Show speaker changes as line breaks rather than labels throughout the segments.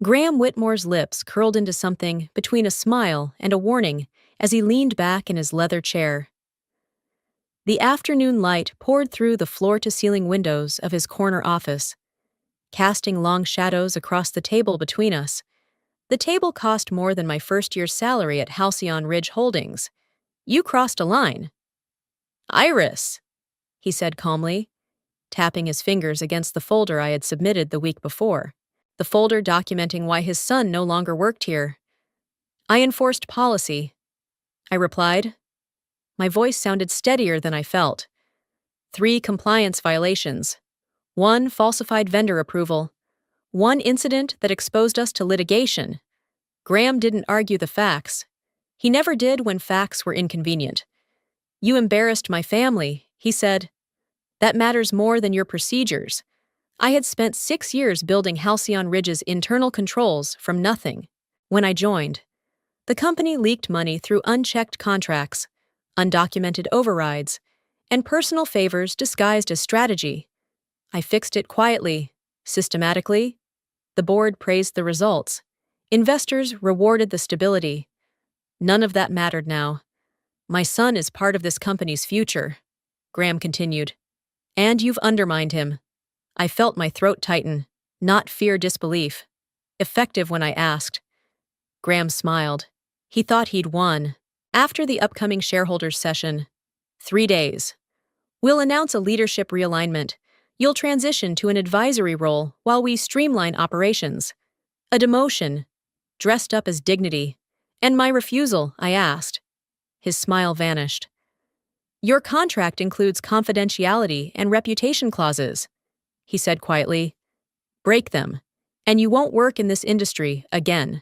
Graham Whitmore's lips curled into something between a smile and a warning as he leaned back in his leather chair. The afternoon light poured through the floor-to-ceiling windows of his corner office, casting long shadows across the table between us. The table cost more than my first year's salary at Halcyon Ridge Holdings. You crossed a line. Iris, he said calmly, tapping his fingers against the folder I had submitted the week before, the folder documenting why his son no longer worked here. I enforced policy, I replied. My voice sounded steadier than I felt. 3 compliance violations. 1 falsified vendor approval. 1 incident that exposed us to litigation. Graham didn't argue the facts. He never did when facts were inconvenient. You embarrassed my family, he said. That matters more than your procedures. I had spent 6 years building Halcyon Ridge's internal controls from nothing. When I joined, the company leaked money through unchecked contracts, undocumented overrides, and personal favors disguised as strategy. I fixed it quietly, systematically. The board praised the results. Investors rewarded the stability. None of that mattered now. My son is part of this company's future, Graham continued. And you've undermined him. I felt my throat tighten, not fear disbelief. Effective when I asked. Graham smiled. He thought he'd won. After the upcoming shareholders session, 3 days. We'll announce a leadership realignment. You'll transition to an advisory role while we streamline operations. A demotion, dressed up as dignity. And my refusal, I asked. His smile vanished. Your contract includes confidentiality and reputation clauses, he said quietly. Break them, and you won't work in this industry again.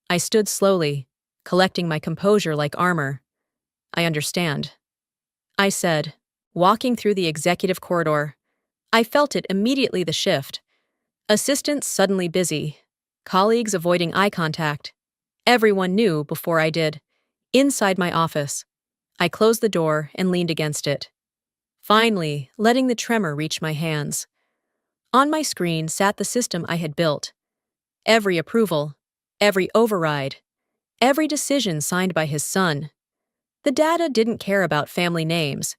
I stood slowly, collecting my composure like armor. I understand, I said, walking through the executive corridor. I felt it immediately the shift. Assistants suddenly busy, colleagues avoiding eye contact. Everyone knew before I did. Inside my office, I closed the door and leaned against it, finally letting the tremor reach my hands. On my screen sat the system I had built. Every approval, every override, every decision signed by his son. The data didn't care about family names.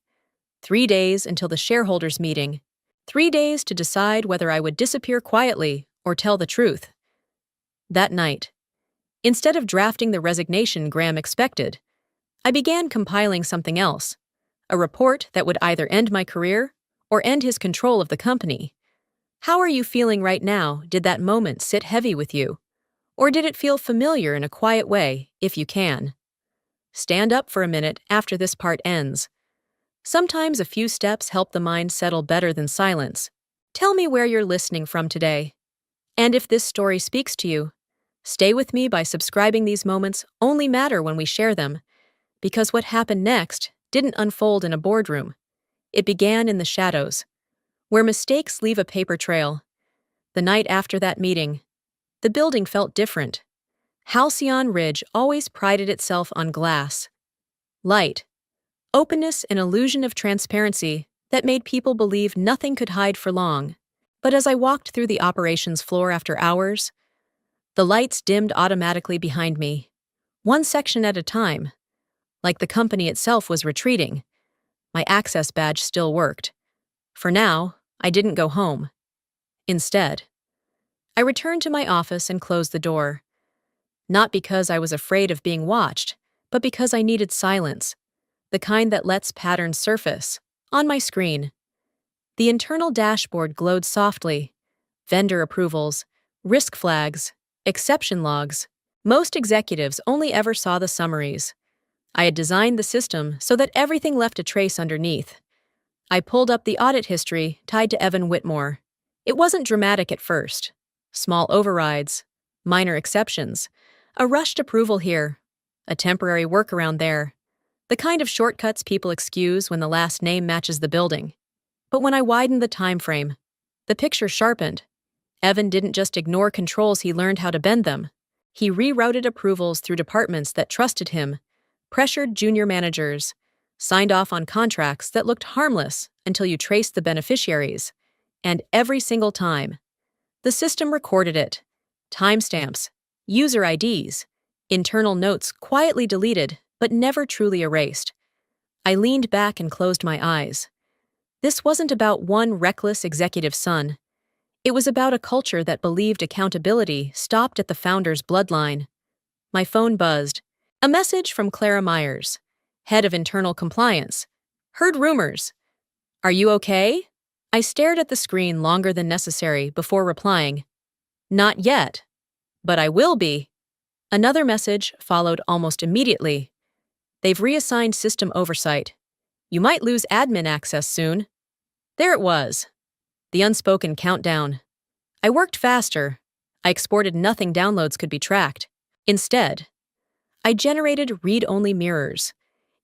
3 days until the shareholders meeting. 3 days to decide whether I would disappear quietly or tell the truth. That night, instead of drafting the resignation Graham expected, I began compiling something else, a report that would either end my career or end his control of the company. How are you feeling right now? Did that moment sit heavy with you? Or did it feel familiar in a quiet way, if you can? Stand up for a minute after this part ends. Sometimes a few steps help the mind settle better than silence. Tell me where you're listening from today. And if this story speaks to you, stay with me by subscribing. These moments only matter when we share them, because what happened next didn't unfold in a boardroom. It began in the shadows, where mistakes leave a paper trail. The night after that meeting, the building felt different. Halcyon Ridge always prided itself on glass, light, openness, an illusion of transparency that made people believe nothing could hide for long. But as I walked through the operations floor after hours, the lights dimmed automatically behind me, one section at a time. Like the company itself was retreating. My access badge still worked. For now, I didn't go home. Instead, I returned to my office and closed the door. Not because I was afraid of being watched, but because I needed silence, the kind that lets patterns surface. On my screen, the internal dashboard glowed softly. Vendor approvals, risk flags, exception logs. Most executives only ever saw the summaries. I had designed the system so that everything left a trace underneath. I pulled up the audit history tied to Evan Whitmore. It wasn't dramatic at first. Small overrides, minor exceptions, a rushed approval here, a temporary workaround there. The kind of shortcuts people excuse when the last name matches the building. But when I widened the time frame, the picture sharpened. Evan didn't just ignore controls, he learned how to bend them. He rerouted approvals through departments that trusted him, pressured junior managers, signed off on contracts that looked harmless until you traced the beneficiaries. And every single time, the system recorded it, timestamps, user IDs, internal notes quietly deleted but never truly erased. I leaned back and closed my eyes. This wasn't about one reckless executive son. It was about a culture that believed accountability stopped at the founder's bloodline. My phone buzzed. A message from Clara Myers, head of internal compliance. Heard rumors. Are you okay? I stared at the screen longer than necessary before replying. Not yet. But I will be. Another message followed almost immediately. They've reassigned system oversight. You might lose admin access soon. There it was. The unspoken countdown. I worked faster. I exported nothing downloads could be tracked. Instead, I generated read-only mirrors,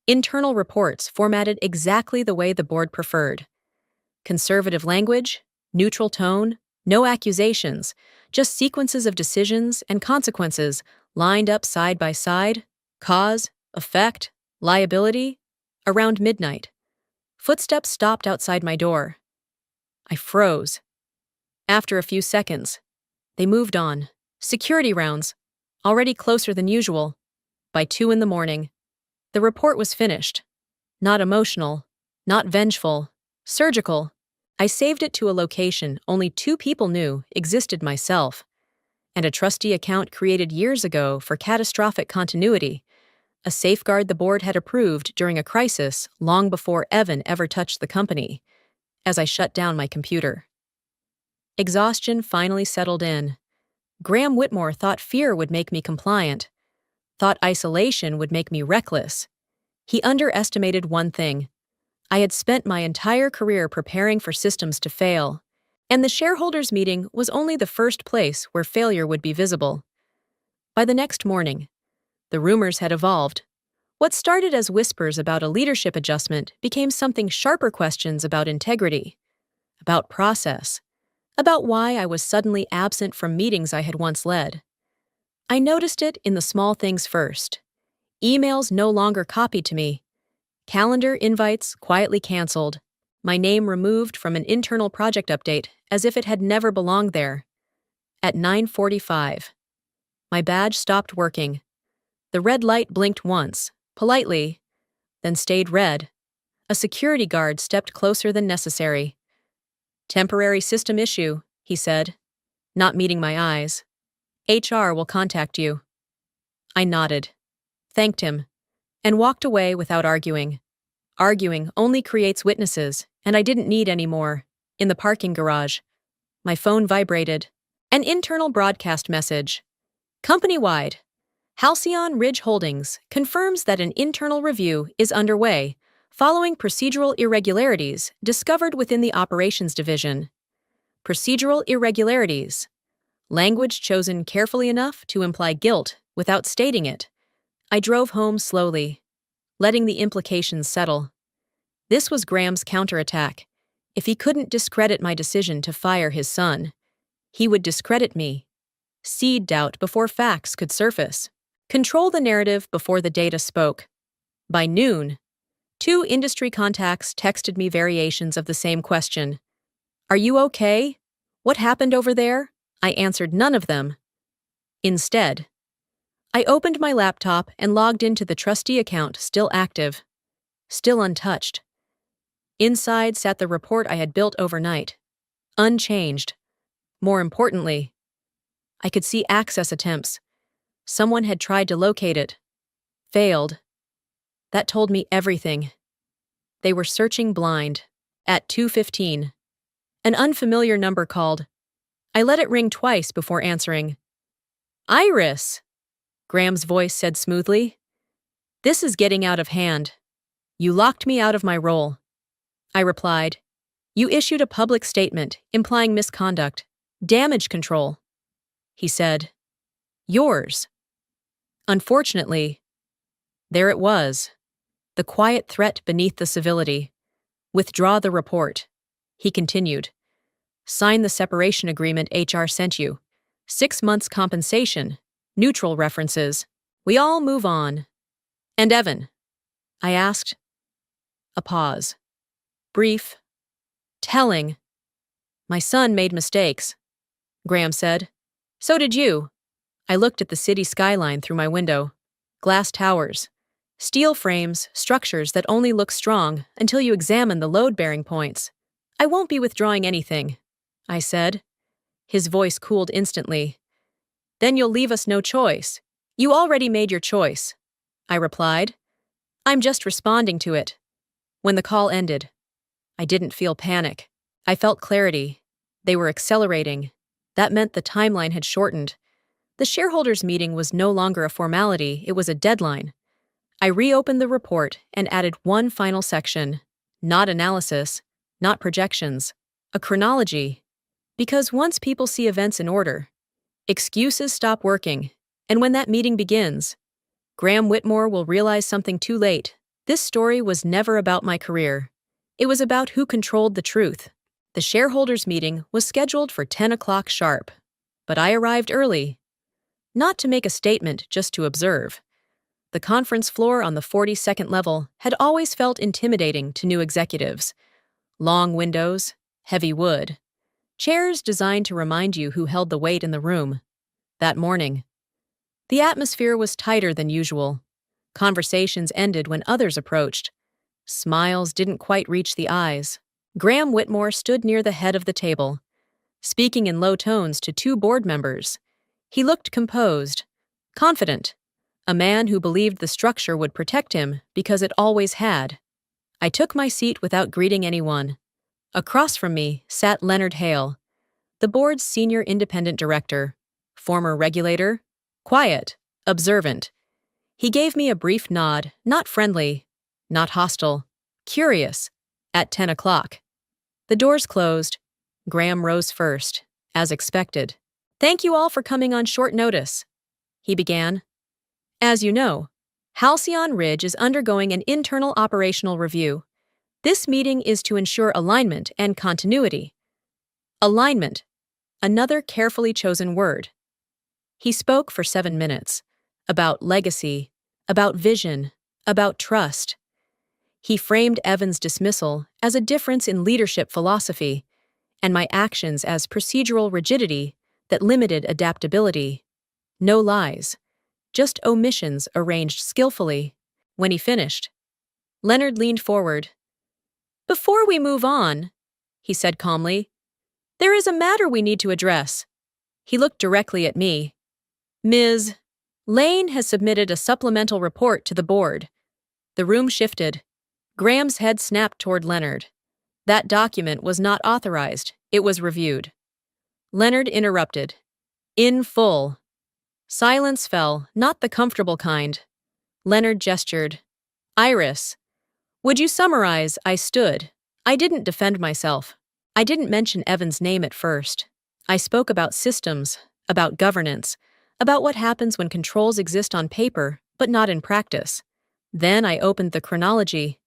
internal reports formatted exactly the way the board preferred. Conservative language, neutral tone, no accusations, just sequences of decisions and consequences lined up side by side, cause, effect, liability. Around midnight, footsteps stopped outside my door. I froze. After a few seconds, they moved on. Security rounds, already closer than usual. By 2 a.m, the report was finished. Not emotional, not vengeful, surgical. I saved it to a location only 2 people knew existed: myself, and a trustee account created years ago for catastrophic continuity, a safeguard the board had approved during a crisis long before Evan ever touched the company. As I shut down my computer, exhaustion finally settled in. Graham Whitmore thought fear would make me compliant, thought isolation would make me reckless. He underestimated one thing. I had spent my entire career preparing for systems to fail, and the shareholders meeting was only the first place where failure would be visible. By the next morning, the rumors had evolved. What started as whispers about a leadership adjustment became something sharper: questions about integrity, about process, about why I was suddenly absent from meetings I had once led. I noticed it in the small things first. Emails no longer copied to me, calendar invites quietly canceled, my name removed from an internal project update as if it had never belonged there. At 9:45, my badge stopped working. The red light blinked once, politely, then stayed red. A security guard stepped closer than necessary. "Temporary system issue," he said, not meeting my eyes. "HR will contact you." I nodded, thanked him, and walked away without arguing. Arguing only creates witnesses, and I didn't need any more. In the parking garage, my phone vibrated. An internal broadcast message. Company-wide, Halcyon Ridge Holdings confirms that an internal review is underway following procedural irregularities discovered within the operations division. Procedural irregularities. Language chosen carefully enough to imply guilt without stating it. I drove home slowly, letting the implications settle. This was Graham's counterattack. If he couldn't discredit my decision to fire his son, he would discredit me. Seed doubt before facts could surface. Control the narrative before the data spoke. By noon, 2 industry contacts texted me variations of the same question. "Are you okay? What happened over there?" I answered none of them. Instead, I opened my laptop and logged into the trustee account, still active, still untouched. Inside sat the report I had built overnight, unchanged. More importantly, I could see access attempts. Someone had tried to locate it, failed. That told me everything. They were searching blind. At 2:15, an unfamiliar number called. I let it ring twice before answering. "Iris," Graham's voice said smoothly. "This is getting out of hand. You locked me out of my role." I replied. "You issued a public statement implying misconduct, damage control." He said, "Yours." Unfortunately, there it was, the quiet threat beneath the civility. "Withdraw the report," he continued. "Sign the separation agreement HR sent you. 6 months compensation, neutral references. We all move on." "And Evan?" I asked. A pause. Brief. Telling. "My son made mistakes," Graham said. So did you. I looked at the city skyline through my window. Glass towers. Steel frames, structures that only look strong until you examine the load-bearing points. I won't be withdrawing anything, I said. His voice cooled instantly. Then you'll leave us no choice. You already made your choice, I replied. I'm just responding to it. When the call ended, I didn't feel panic. I felt clarity. They were accelerating. That meant the timeline had shortened. The shareholders' meeting was no longer a formality, it was a deadline. I reopened the report and added one final section. Not analysis, not projections, a chronology. Because once people see events in order, excuses stop working. And when that meeting begins, Graham Whitmore will realize something too late. This story was never about my career. It was about who controlled the truth. The shareholders' meeting was scheduled for 10 o'clock sharp. But I arrived early. Not to make a statement, just to observe. The conference floor on the 42nd level had always felt intimidating to new executives. Long windows, heavy wood. Chairs designed to remind you who held the weight in the room. That morning, the atmosphere was tighter than usual. Conversations ended when others approached. Smiles didn't quite reach the eyes. Graham Whitmore stood near the head of the table, speaking in low tones to two board members. He looked composed, confident, a man who believed the structure would protect him because it always had. I took my seat without greeting anyone. Across from me sat Leonard Hale, the board's senior independent director, former regulator, quiet, observant. He gave me a brief nod, not friendly, not hostile, curious, at 10 o'clock. The doors closed. Graham rose first, as expected. Thank you all for coming on short notice, he began. As you know, Halcyon Ridge is undergoing an internal operational review. This meeting is to ensure alignment and continuity. Alignment, another carefully chosen word. He spoke for 7 minutes, about legacy, about vision, about trust. He framed Evan's dismissal as a difference in leadership philosophy, and my actions as procedural rigidity that limited adaptability. No lies, just omissions arranged skillfully. When he finished, Leonard leaned forward. Before we move on, he said calmly, there is a matter we need to address. He looked directly at me. Ms. Lane has submitted a supplemental report to the board. The room shifted. Graham's head snapped toward Leonard. That document was not authorized. It was reviewed. Leonard interrupted. In full. Silence fell, not the comfortable kind. Leonard gestured. Iris. Would you summarize? I stood. I didn't defend myself. I didn't mention Evan's name at first. I spoke about systems, about governance, about what happens when controls exist on paper, but not in practice. Then I opened the chronology.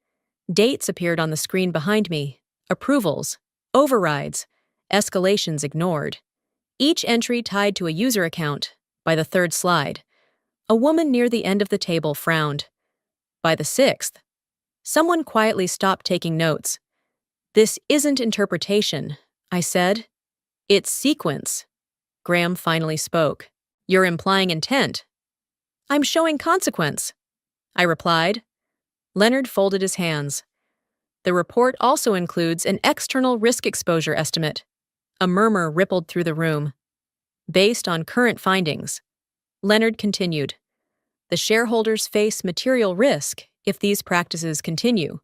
Dates appeared on the screen behind me. Approvals, overrides, escalations ignored. Each entry tied to a user account. By the third slide, a woman near the end of the table frowned. By the sixth, someone quietly stopped taking notes. This isn't interpretation, I said. It's sequence. Graham finally spoke. You're implying intent. I'm showing consequence, I replied. Leonard folded his hands. The report also includes an external risk exposure estimate. A murmur rippled through the room. Based on current findings, Leonard continued, the shareholders face material risk if these practices continue.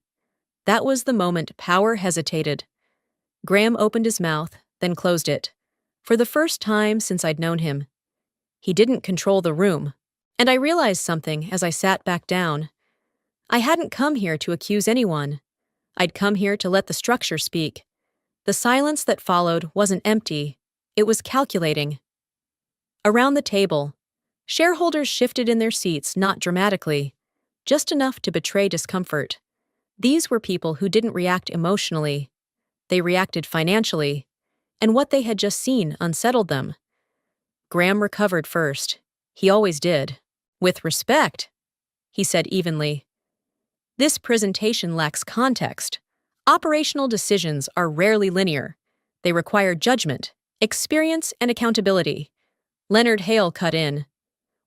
That was the moment power hesitated. Graham opened his mouth, then closed it. For the first time since I'd known him, he didn't control the room, and I realized something as I sat back down. I hadn't come here to accuse anyone. I'd come here to let the structure speak. The silence that followed wasn't empty. It was calculating. Around the table, shareholders shifted in their seats not dramatically, just enough to betray discomfort. These were people who didn't react emotionally. They reacted financially, and what they had just seen unsettled them. Graham recovered first. He always did. With respect, he said evenly. This presentation lacks context. Operational decisions are rarely linear. They require judgment, experience, and accountability. Leonard Hale cut in.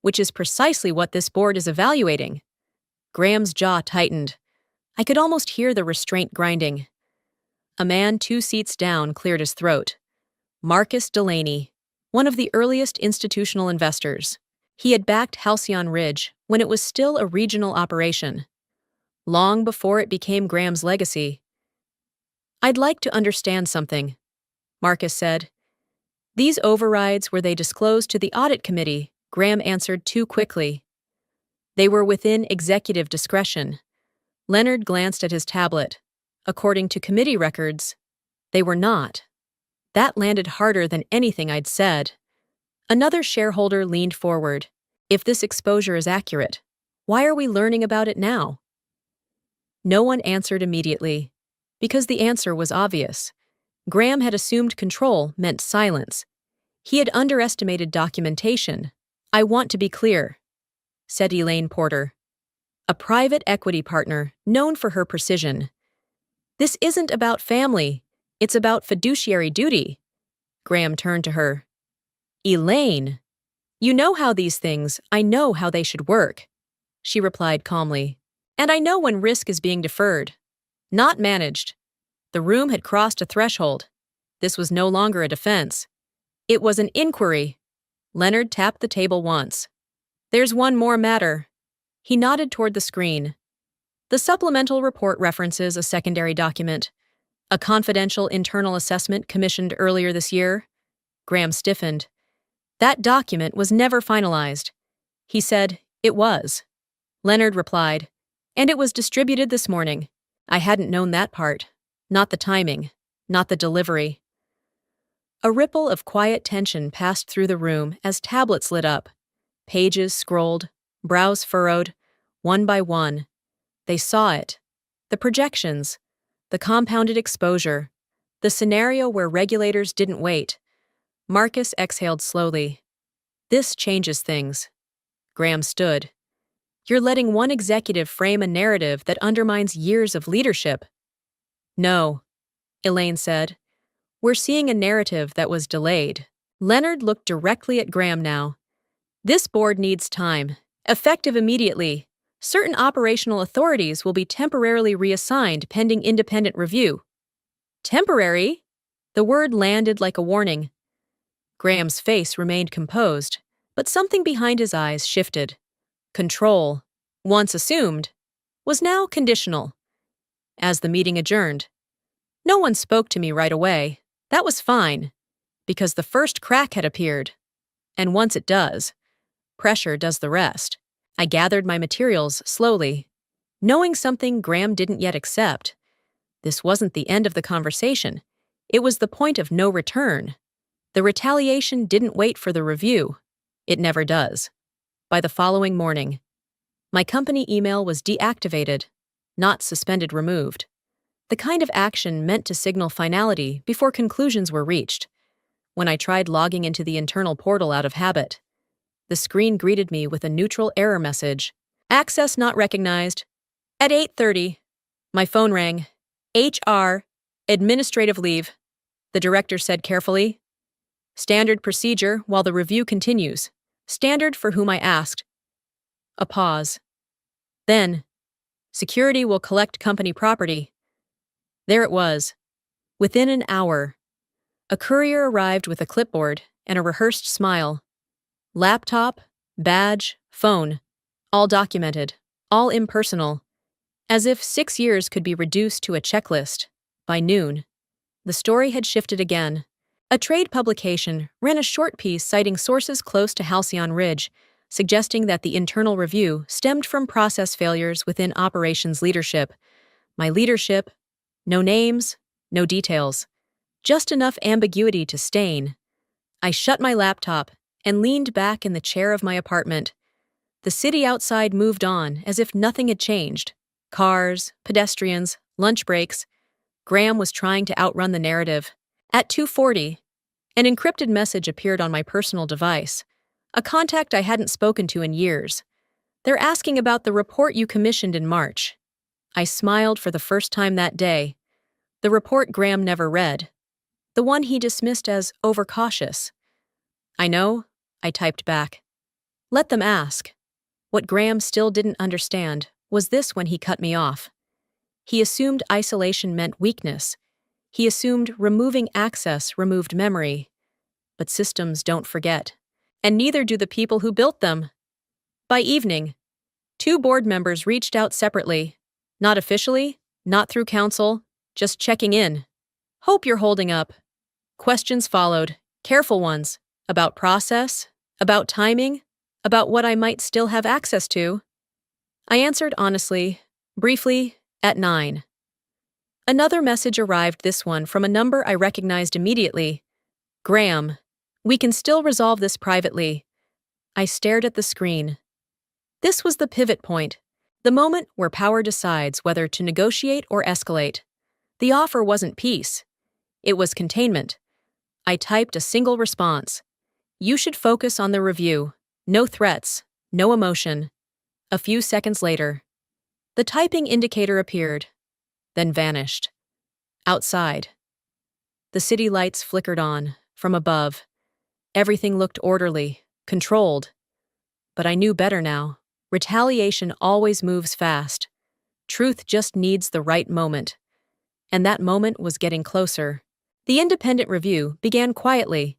Which is precisely what this board is evaluating. Graham's jaw tightened. I could almost hear the restraint grinding. A man 2 seats down cleared his throat. Marcus Delaney, one of the earliest institutional investors. He had backed Halcyon Ridge when it was still a regional operation, long before it became Graham's legacy. I'd like to understand something, Marcus said. These overrides were they disclosed to the audit committee? Graham answered too quickly. They were within executive discretion. Leonard glanced at his tablet. According to committee records, they were not. That landed harder than anything I'd said. Another shareholder leaned forward. If this exposure is accurate, why are we learning about it now? No one answered immediately, because the answer was obvious. Graham had assumed control meant silence. He had underestimated documentation. I want to be clear, said Elaine Porter, a private equity partner known for her precision. This isn't about family, it's about fiduciary duty. Graham turned to her. Elaine, you know how these things, I know how they should work, she replied calmly. And I know when risk is being deferred, not managed. The room had crossed a threshold. This was no longer a defense. It was an inquiry. Leonard tapped the table once. There's one more matter. He nodded toward the screen. The supplemental report references a secondary document, a confidential internal assessment commissioned earlier this year. Graham stiffened. That document was never finalized. He said, it was. Leonard replied, and it was distributed this morning. I hadn't known that part. Not the timing, not the delivery. A ripple of quiet tension passed through the room as tablets lit up. Pages scrolled, brows furrowed, one by one. They saw it. The projections, the compounded exposure, the scenario where regulators didn't wait. Marcus exhaled slowly. This changes things. Graham stood. You're letting one executive frame a narrative that undermines years of leadership. No, Elaine said. We're seeing a narrative that was delayed. Leonard looked directly at Graham now. This board needs time, effective immediately. Certain operational authorities will be temporarily reassigned pending independent review. Temporary? The word landed like a warning. Graham's face remained composed, but something behind his eyes shifted. Control, once assumed, was now conditional. As the meeting adjourned, no one spoke to me right away. That was fine, because the first crack had appeared. And once it does, pressure does the rest. I gathered my materials slowly, knowing something Graham didn't yet accept. This wasn't the end of the conversation. It was the point of no return. The retaliation didn't wait for the review. It never does. By the following morning, my company email was deactivated, not suspended removed. The kind of action meant to signal finality before conclusions were reached. When I tried logging into the internal portal out of habit, the screen greeted me with a neutral error message. Access not recognized. At 8:30, my phone rang. HR, administrative leave, the director said carefully. Standard procedure while the review continues. Standard for whom I asked. A pause. Then, security will collect company property. There it was. Within an hour, a courier arrived with a clipboard and a rehearsed smile. Laptop, badge, phone, all documented, all impersonal, as if 6 years could be reduced to a checklist. By noon, the story had shifted again. A trade publication ran a short piece citing sources close to Halcyon Ridge, suggesting that the internal review stemmed from process failures within operations leadership. My leadership, no names, no details, just enough ambiguity to stain. I shut my laptop and leaned back in the chair of my apartment. The city outside moved on as if nothing had changed. Cars, pedestrians, lunch breaks. Graham was trying to outrun the narrative. At 2:40, an encrypted message appeared on my personal device, a contact I hadn't spoken to in years. They're asking about the report you commissioned in March. I smiled for the first time that day. The report Graham never read. The one he dismissed as overcautious. I know, I typed back. Let them ask. What Graham still didn't understand was this when he cut me off. He assumed isolation meant weakness. He assumed removing access removed memory. But systems don't forget. And neither do the people who built them. By evening, 2 board members reached out separately. Not officially, not through counsel, just checking in. Hope you're holding up. Questions followed, careful ones, about process, about timing, about what I might still have access to. I answered honestly, briefly, at 9. Another message arrived, this one from a number I recognized immediately. Graham, we can still resolve this privately. I stared at the screen. This was the pivot point, the moment where power decides whether to negotiate or escalate. The offer wasn't peace. It was containment. I typed a single response. You should focus on the review. No threats, no emotion. A few seconds later, the typing indicator appeared, then vanished. Outside, the city lights flickered on, from above. Everything looked orderly, controlled. But I knew better now. Retaliation always moves fast. Truth just needs the right moment. And that moment was getting closer. The independent review began quietly.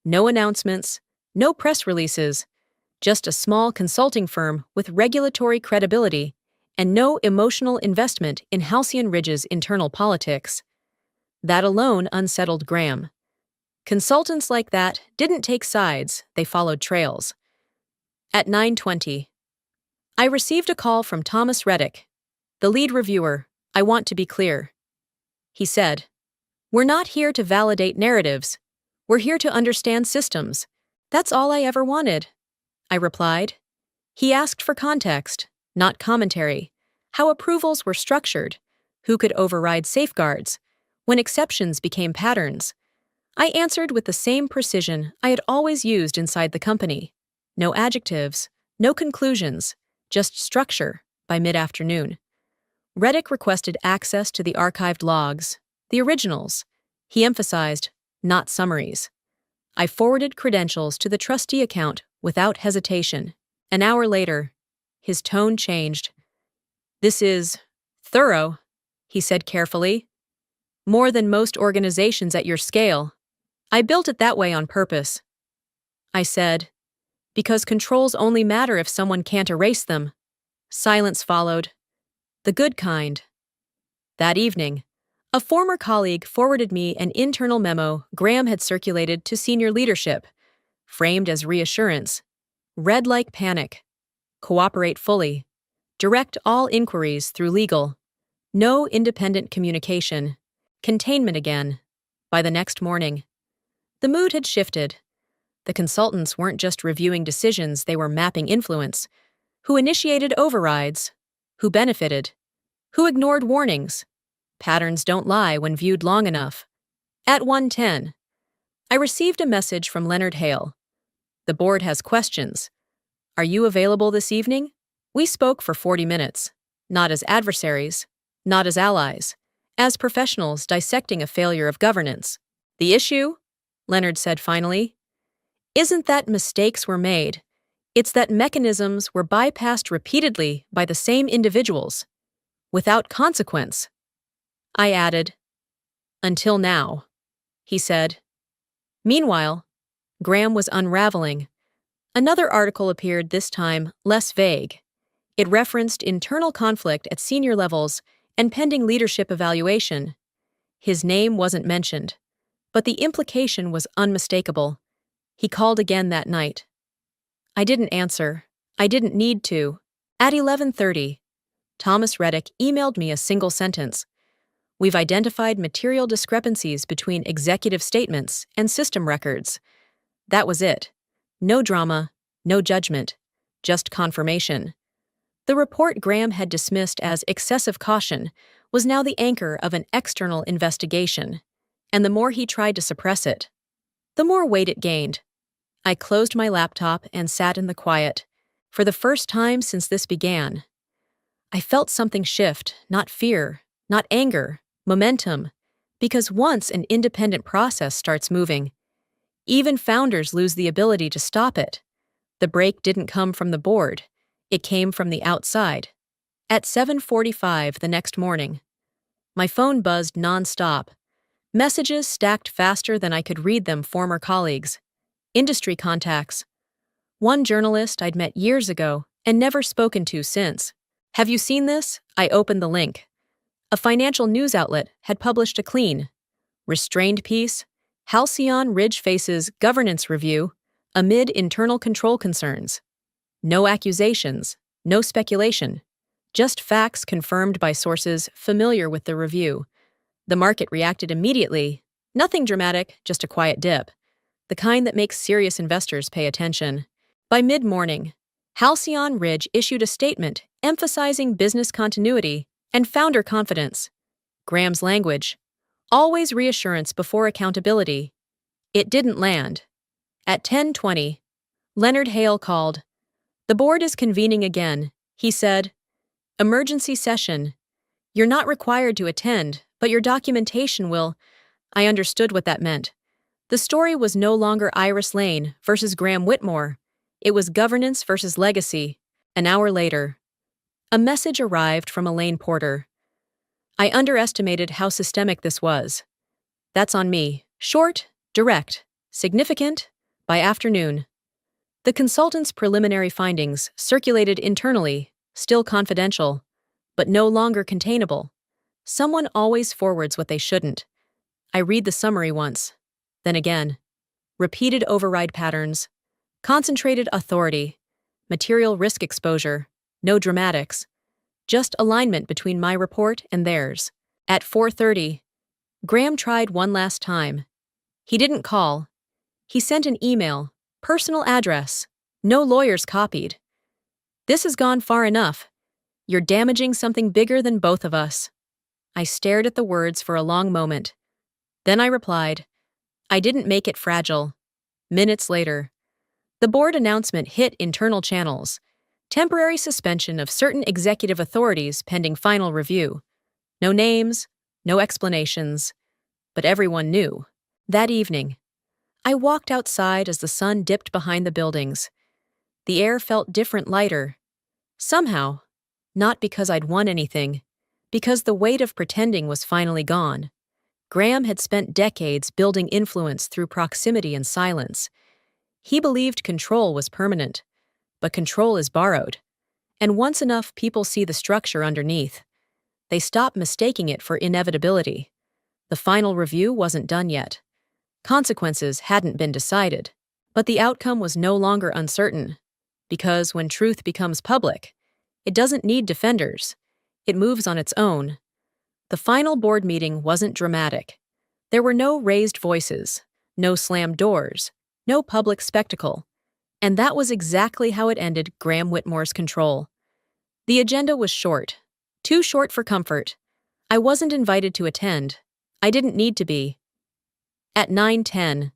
No announcements, no press releases, just a small consulting firm with regulatory credibility and no emotional investment in Halcyon Ridge's internal politics. That alone unsettled Graham. Consultants like that didn't take sides, they followed trails. At 9:20, I received a call from Thomas Reddick, the lead reviewer. I want to be clear. He said, we're not here to validate narratives. We're here to understand systems. That's all I ever wanted. I replied. He asked for context, not commentary, how approvals were structured, who could override safeguards, when exceptions became patterns. I answered with the same precision I had always used inside the company. No adjectives, no conclusions, just structure by mid-afternoon. Reddick requested access to the archived logs, the originals. He emphasized, not summaries. I forwarded credentials to the trustee account without hesitation. An hour later, his tone changed. This is thorough, he said carefully. More than most organizations at your scale. I built it that way on purpose. I said, because controls only matter if someone can't erase them. Silence followed. The good kind. That evening, a former colleague forwarded me an internal memo Graham had circulated to senior leadership, framed as reassurance. Read like panic. Cooperate fully. Direct all inquiries through legal. No independent communication. Containment again. By the next morning. The mood had shifted. The consultants weren't just reviewing decisions, they were mapping influence. Who initiated overrides? Who benefited? Who ignored warnings? Patterns don't lie when viewed long enough. At 1:10, I received a message from Leonard Hale. The board has questions. Are you available this evening? We spoke for 40 minutes. Not as adversaries, not as allies, as professionals dissecting a failure of governance. The issue? Leonard said finally, isn't that mistakes were made. It's that mechanisms were bypassed repeatedly by the same individuals, without consequence. I added, until now, he said. Meanwhile, Graham was unraveling. Another article appeared, this time less vague. It referenced internal conflict at senior levels and pending leadership evaluation. His name wasn't mentioned, but the implication was unmistakable. He called again that night. I didn't answer. I didn't need to. At 11:30, Thomas Reddick emailed me a single sentence. We've identified material discrepancies between executive statements and system records. That was it. No drama, no judgment, just confirmation. The report Graham had dismissed as excessive caution was now the anchor of an external investigation, and the more he tried to suppress it, the more weight it gained. I closed my laptop and sat in the quiet. For the first time since this began, I felt something shift, not fear, not anger, momentum, because once an independent process starts moving, Even founders lose the ability to stop it. The break didn't come from the board. It came from the outside. At 7:45 the next morning, my phone buzzed nonstop. Messages stacked faster than I could read them. Former colleagues, industry contacts, one journalist I'd met years ago and never spoken to since. Have you seen this? I opened the link. A financial news outlet had published a clean, restrained piece. Halcyon Ridge faces governance review amid internal control concerns. No accusations, no speculation, just facts confirmed by sources familiar with the review. The market reacted immediately. Nothing dramatic, just a quiet dip, the kind that makes serious investors pay attention. By mid-morning, Halcyon Ridge issued a statement emphasizing business continuity and founder confidence. Graham's language, always reassurance before accountability. It didn't land. At 10:20, Leonard Hale called. The board is convening again, he said. Emergency session. You're not required to attend, but your documentation will. I understood what that meant. The story was no longer Iris Lane versus Graham Whitmore. It was governance versus legacy. An hour later, a message arrived from Elaine Porter. I underestimated how systemic this was. That's on me. Short, direct, significant. By afternoon, the consultant's preliminary findings circulated internally, still confidential, but no longer containable. Someone always forwards what they shouldn't. I read the summary once, then again. Repeated override patterns, concentrated authority, material risk exposure, no dramatics, just alignment between my report and theirs. At 4:30, Graham tried one last time. He didn't call. He sent an email, personal address, no lawyers copied. This has gone far enough. You're damaging something bigger than both of us. I stared at the words for a long moment. Then I replied, I didn't make it fragile. Minutes later, the board announcement hit internal channels. Temporary suspension of certain executive authorities pending final review. No names, no explanations, but everyone knew. That evening, I walked outside as the sun dipped behind the buildings. The air felt different, lighter. Somehow, not because I'd won anything, because the weight of pretending was finally gone. Graham had spent decades building influence through proximity and silence. He believed control was permanent, but control is borrowed. And once enough people see the structure underneath, they stop mistaking it for inevitability. The final review wasn't done yet. Consequences hadn't been decided, but the outcome was no longer uncertain, because when truth becomes public, it doesn't need defenders. It moves on its own. The final board meeting wasn't dramatic. There were no raised voices, no slammed doors, no public spectacle. And that was exactly how it ended Graham Whitmore's control. The agenda was short, too short for comfort. I wasn't invited to attend. I didn't need to be. At 9:10,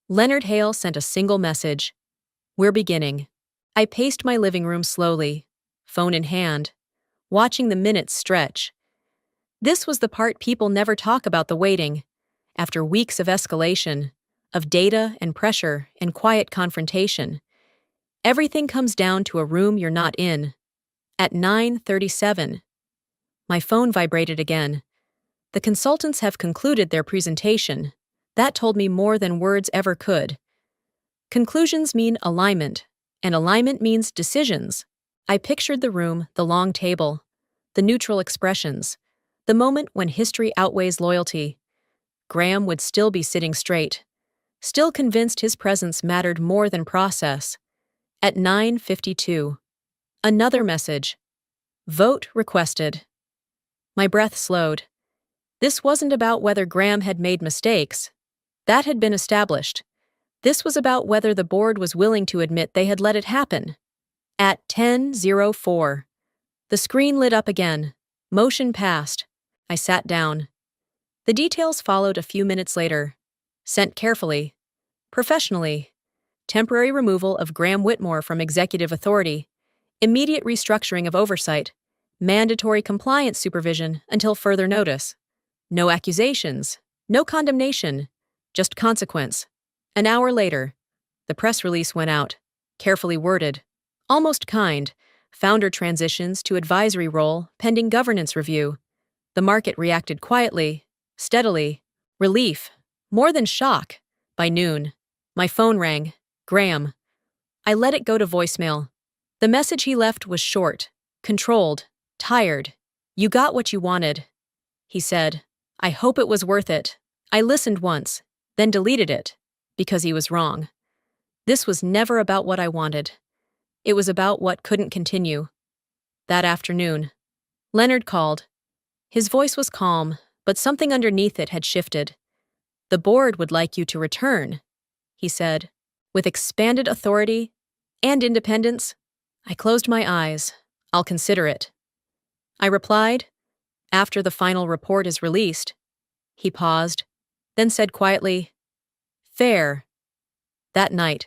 Leonard Hale sent a single message. We're beginning. I paced my living room slowly, phone in hand, watching the minutes stretch. This was the part people never talk about, the waiting. After weeks of escalation, of data and pressure and quiet confrontation, everything comes down to a room you're not in. At 9:37, my phone vibrated again. The consultants have concluded their presentation. That told me more than words ever could. Conclusions mean alignment, and alignment means decisions. I pictured the room, the long table, the neutral expressions, the moment when history outweighs loyalty. Graham would still be sitting straight, still convinced his presence mattered more than process. At 9:52, another message. Vote requested. My breath slowed. This wasn't about whether Graham had made mistakes. That had been established. This was about whether the board was willing to admit they had let it happen. At 10:04, the screen lit up again. Motion passed. I sat down. The details followed a few minutes later. Sent carefully. Professionally. Temporary removal of Graham Whitmore from executive authority. Immediate restructuring of oversight. Mandatory compliance supervision until further notice. No accusations. No condemnation. Just consequence. An hour later, the press release went out, carefully worded, almost kind. Founder transitions to advisory role pending governance review. The market reacted quietly, steadily, relief, more than shock. By noon, my phone rang. Graham. I let it go to voicemail. The message he left was short, controlled, tired. You got what you wanted, he said. I hope it was worth it. I listened once, then deleted it, because he was wrong. This was never about what I wanted. It was about what couldn't continue. That afternoon, Leonard called. His voice was calm, but something underneath it had shifted. The board would like you to return, he said, with expanded authority and independence. I closed my eyes. I'll consider it. I replied, after the final report is released. He paused, then said quietly, fair. That night,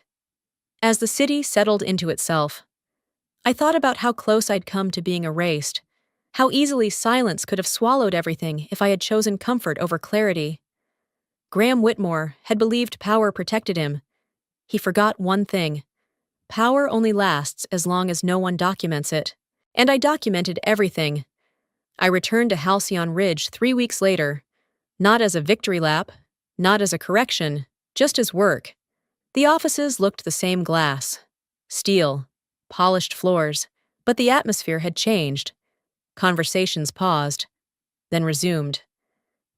as the city settled into itself, I thought about how close I'd come to being erased, how easily silence could have swallowed everything if I had chosen comfort over clarity. Graham Whitmore had believed power protected him. He forgot one thing. Power only lasts as long as no one documents it. And I documented everything. I returned to Halcyon Ridge 3 weeks later, not as a victory lap, not as a correction, just as work. The offices looked the same: glass, steel, polished floors, but the atmosphere had changed. Conversations paused, then resumed.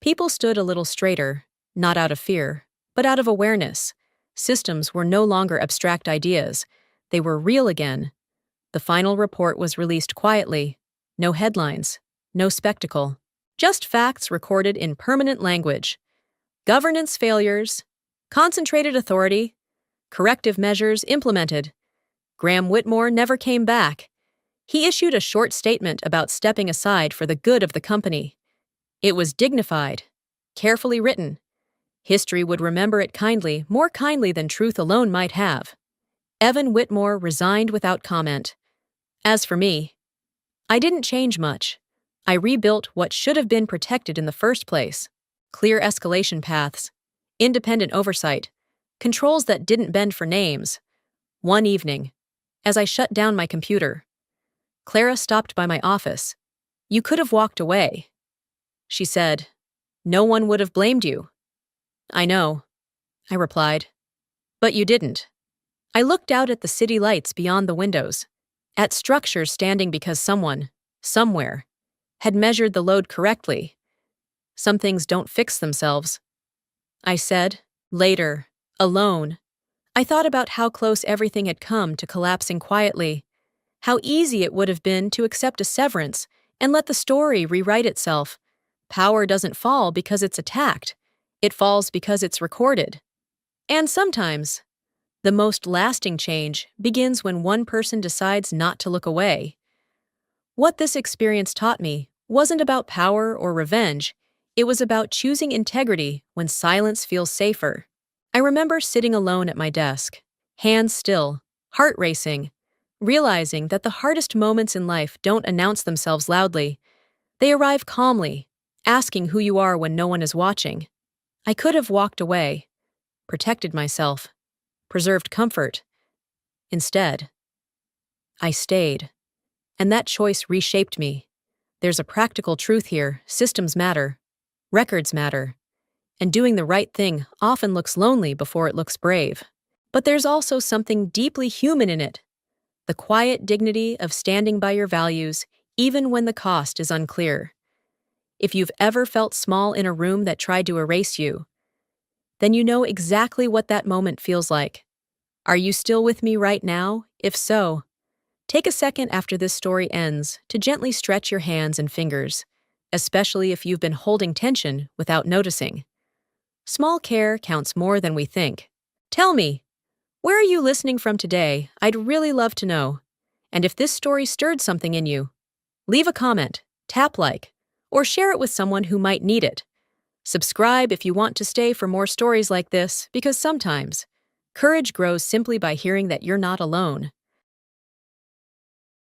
People stood a little straighter, not out of fear, but out of awareness. Systems were no longer abstract ideas. They were real again. The final report was released quietly. No headlines, no spectacle. Just facts recorded in permanent language. Governance failures, concentrated authority, corrective measures implemented. Graham Whitmore never came back. He issued a short statement about stepping aside for the good of the company. It was dignified, carefully written. History would remember it kindly, more kindly than truth alone might have. Evan Whitmore resigned without comment. As for me, I didn't change much. I rebuilt what should have been protected in the first place. Clear escalation paths, independent oversight, controls that didn't bend for names. One evening, as I shut down my computer, Clara stopped by my office. You could have walked away, she said. No one would have blamed you. I know, I replied. But you didn't. I looked out at the city lights beyond the windows, at structures standing because someone, somewhere, had measured the load correctly. Some things don't fix themselves. I said, later, alone. I thought about how close everything had come to collapsing quietly, how easy it would have been to accept a severance and let the story rewrite itself. Power doesn't fall because it's attacked. It falls because it's recorded. And sometimes, the most lasting change begins when one person decides not to look away. What this experience taught me wasn't about power or revenge. It was about choosing integrity when silence feels safer. I remember sitting alone at my desk, hands still, heart racing, realizing that the hardest moments in life don't announce themselves loudly. They arrive calmly, asking who you are when no one is watching. I could have walked away, protected myself, preserved comfort. Instead, I stayed. And that choice reshaped me. There's a practical truth here. Systems matter. Records matter. And doing the right thing often looks lonely before it looks brave. But there's also something deeply human in it. The quiet dignity of standing by your values, even when the cost is unclear. If you've ever felt small in a room that tried to erase you, then you know exactly what that moment feels like. Are you still with me right now? If so, take a second after this story ends to gently stretch your hands and fingers, especially if you've been holding tension without noticing. Small care counts more than we think. Tell me, where are you listening from today? I'd really love to know. And if this story stirred something in you, leave a comment, tap like, or share it with someone who might need it. Subscribe if you want to stay for more stories like this, because sometimes courage grows simply by hearing that you're not alone.